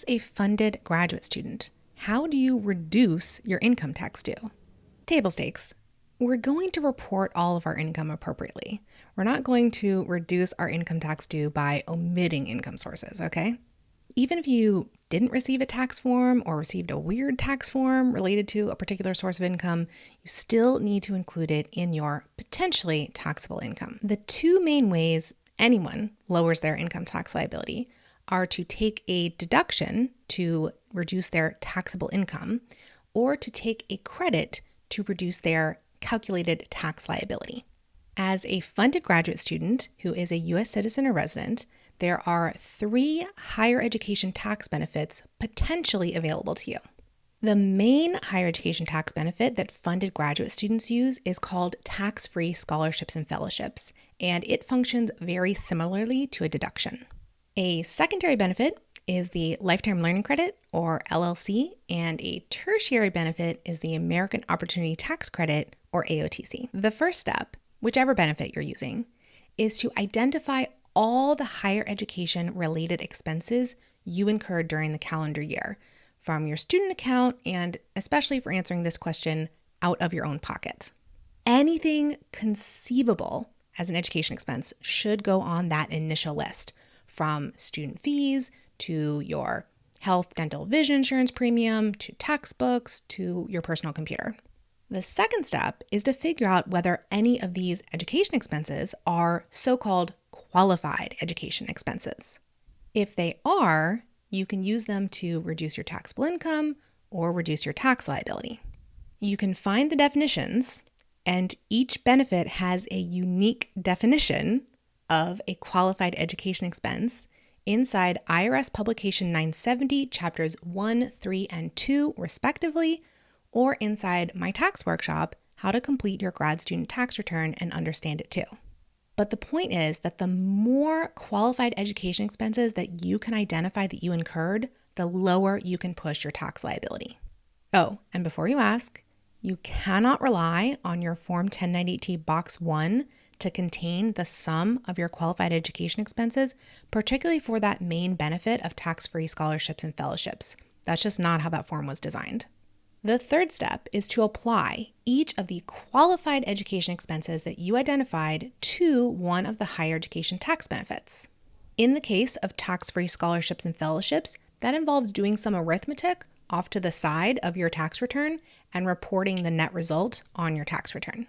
As a funded graduate student, how do you reduce your income tax due? Table stakes. We're going to report all of our income appropriately. We're not going to reduce our income tax due by omitting income sources, okay? Even if you didn't receive a tax form or received a weird tax form related to a particular source of income, you still need to include it in your potentially taxable income. The two main ways anyone lowers their income tax liability are to take a deduction to reduce their taxable income or to take a credit to reduce their calculated tax liability. As a funded graduate student who is a U.S. citizen or resident, there are 3 higher education tax benefits potentially available to you. The main higher education tax benefit that funded graduate students use is called tax-free scholarships and fellowships, and it functions very similarly to a deduction. A secondary benefit is the Lifetime Learning Credit, or LLC, and a tertiary benefit is the American Opportunity Tax Credit, or AOTC. The first step, whichever benefit you're using, is to identify all the higher education related expenses you incurred during the calendar year from your student account, and especially for answering this question, out of your own pocket. Anything conceivable as an education expense should go on that initial list, from student fees to your health, dental, vision insurance premium, to textbooks, to your personal computer. The second step is to figure out whether any of these education expenses are so-called qualified education expenses. If they are, you can use them to reduce your taxable income or reduce your tax liability. You can find the definitions, and each benefit has a unique definition of a qualified education expense inside IRS Publication 970, Chapters 1, 3, and 2, respectively, or inside my tax workshop, How to Complete Your Grad Student Tax Return and Understand It Too. But the point is that the more qualified education expenses that you can identify that you incurred, the lower you can push your tax liability. Oh, and before you ask, you cannot rely on your Form 1098-T Box 1 to contain the sum of your qualified education expenses, particularly for that main benefit of tax-free scholarships and fellowships. That's just not how that form was designed. The third step is to apply each of the qualified education expenses that you identified to one of the higher education tax benefits. In the case of tax-free scholarships and fellowships, that involves doing some arithmetic off to the side of your tax return and reporting the net result on your tax return.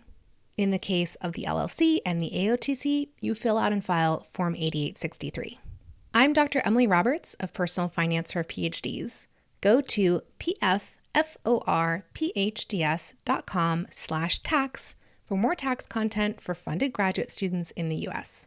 In the case of the LLC and the AOTC, you fill out and file Form 8863. I'm Dr. Emily Roberts of Personal Finance for PhDs. Go to pfforphds.com/tax for more tax content for funded graduate students in the U.S.